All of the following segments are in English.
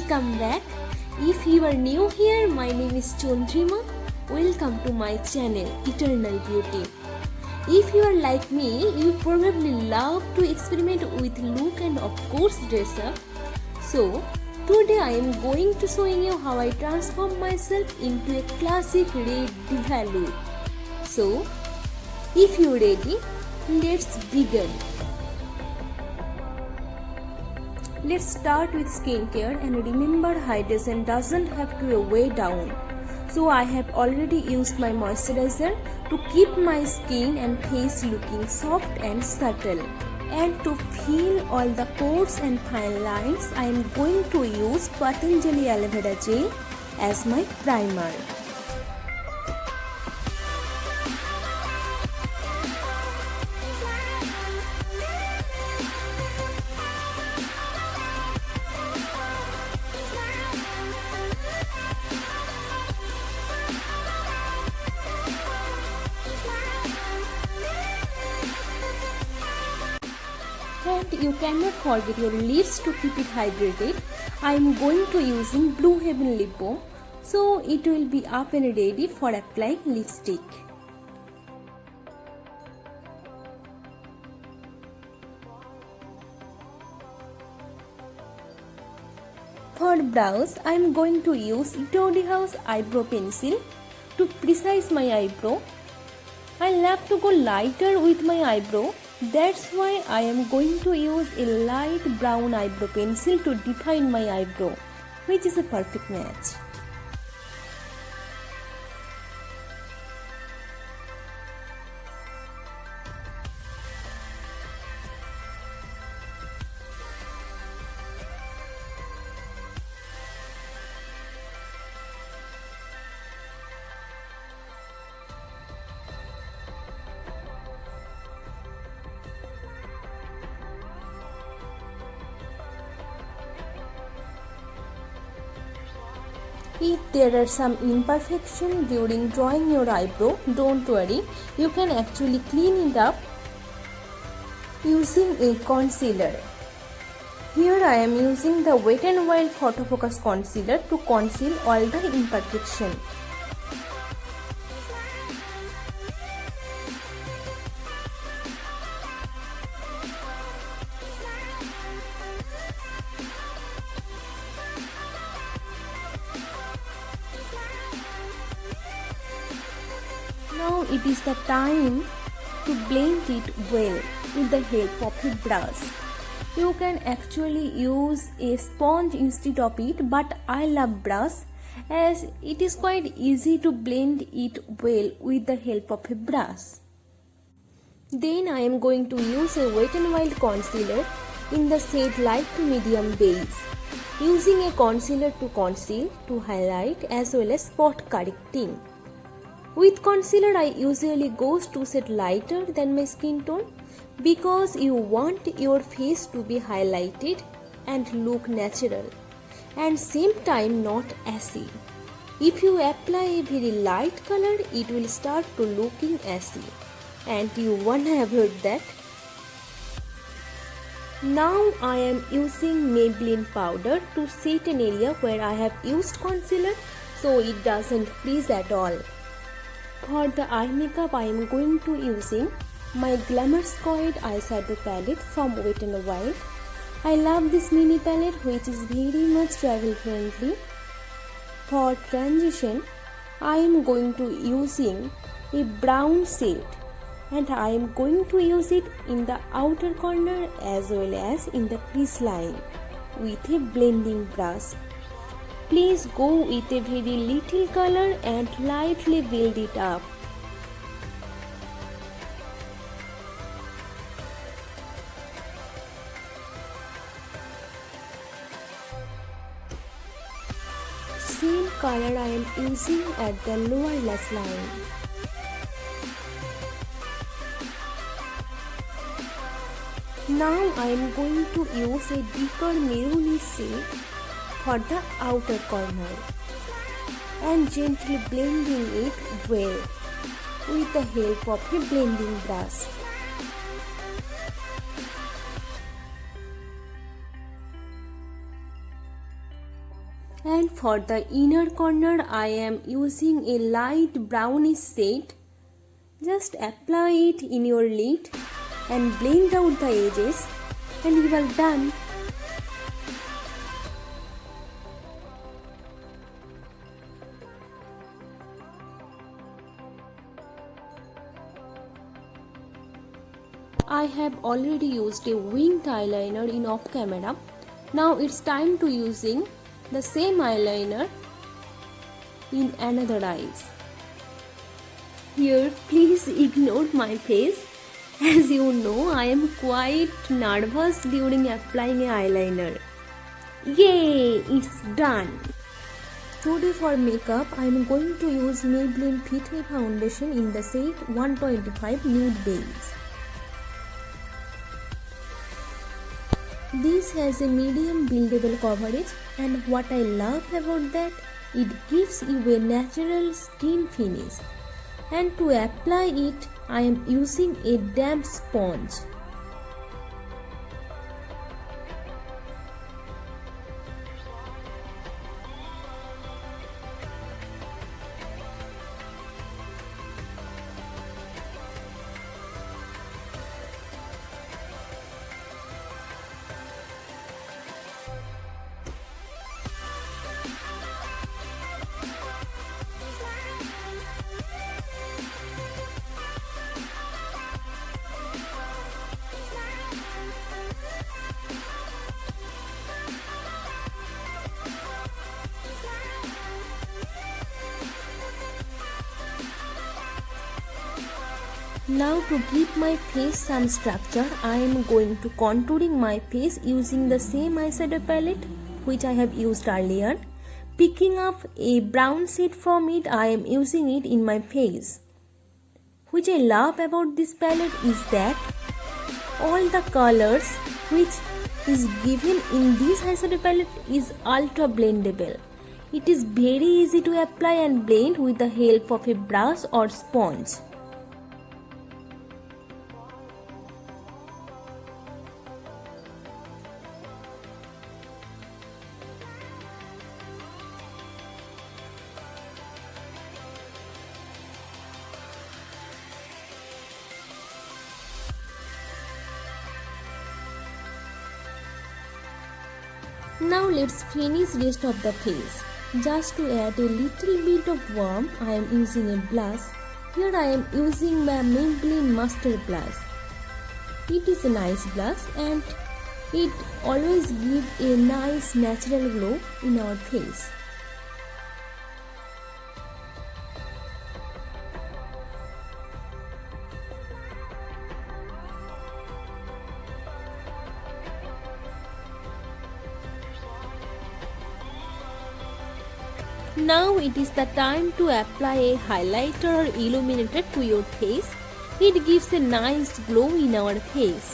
welcome back. If you are new here, my name is Chandrima. Welcome to my channel Eternal Beauty. If you are like me, you probably love to experiment with look and of course dress up. So today I am going to showing you how I transform myself into a classic red diva look. So if you are ready, let's begin. Let's start with skincare, and remember, hydration doesn't have to weigh down. So I have already used my moisturizer to keep my skin and face looking soft and subtle. And to fill all the pores and fine lines, I am going to use Patanjali Aloe Vera Gel as my primer. And you cannot forget your lips to keep it hydrated. I am going to using Blue Heaven Lip Balm, so it will be up and ready for applying lipstick. For brows, I am going to use Etude House Eyebrow Pencil to precise my eyebrow. I love to go lighter with my eyebrow. That's why I am going to use a light brown eyebrow pencil to define my eyebrow, which is a perfect match. If there are some imperfection during drawing your eyebrow, don't worry, you can actually clean it up using a concealer. Here I am using the Wet n Wild Photo Focus Concealer to conceal all the imperfection. Now it is the time to blend it well with the help of a brush. You can actually use a sponge instead of it, but I love brush as it is quite easy to blend it well with the help of a brush. Then I am going to use a Wet n Wild concealer in the shade light to medium beige, using a concealer to conceal, to highlight as well as spot correcting. With concealer, I usually go to shade lighter than my skin tone because you want your face to be highlighted and look natural and same time not ashy. If you apply a very light color, it will start to looking ashy and you wanna avoid that. Now I am using Maybelline powder to set an area where I have used concealer so it doesn't freeze at all. For the eye makeup, I am going to using my Glamour Squad eyeshadow palette from Wet n Wild. I love this mini palette which is very much travel friendly. For transition, I am going to using a brown shade and I am going to use it in the outer corner as well as in the crease line with a blending brush. Please go with a very little color and lightly build it up. Same color I am using at the lower lash line. Now I am going to use a deeper maroon shade for the outer corner and gently blending it well with the help of a blending brush. And for the inner corner, I am using a light brownish shade. Just apply it in your lid and blend out the edges, and you are done. I have already used a winged eyeliner in off camera. Now it's time to using the same eyeliner in another eyes. Here, please ignore my face. As you know, I am quite nervous during applying a eyeliner. Yay! It's done! Today for makeup, I am going to use Maybelline Fit Me Foundation in the shade 125 Nude Beige. This has a medium buildable coverage, and what I love about that, it gives you a natural skin finish. And to apply it, I am using a damp sponge. Now to give my face some structure, I am going to contouring my face using the same eyeshadow palette which I have used earlier. Picking up a brown shade from it, I am using it in my face. Which I love about this palette is that all the colors which is given in this eyeshadow palette is ultra blendable. It is very easy to apply and blend with the help of a brush or sponge. Now let's finish rest of the face. Just to add a little bit of warmth, I am using a blush. Here I am using my Maybelline Mustard Blush. It is a nice blush and it always gives a nice natural glow in our face. Now it is the time to apply a highlighter or illuminator to your face. It gives a nice glow in our face.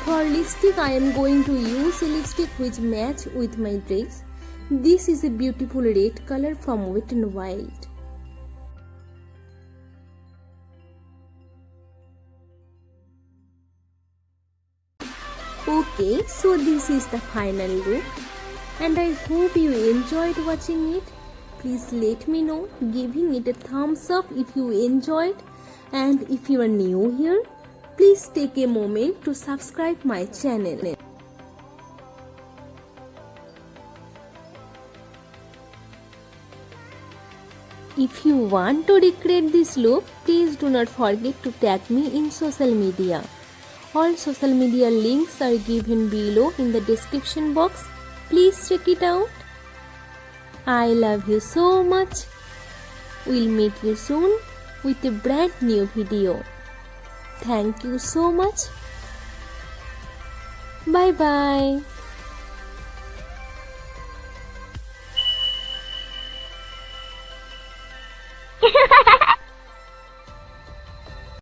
For lipstick, I am going to use a lipstick which match with my dress. This is a beautiful red color from Wet n Wild. Okay, so this is the final look and I hope you enjoyed watching it. Please let me know, giving it a thumbs up if you enjoyed, and if you are new here, please take a moment to subscribe my channel. If you want to recreate this look, please do not forget to tag me in social media. All social media links are given below in the description box. Please check it out. I love you so much. We'll meet you soon with a brand new video. Thank you so much. Bye bye.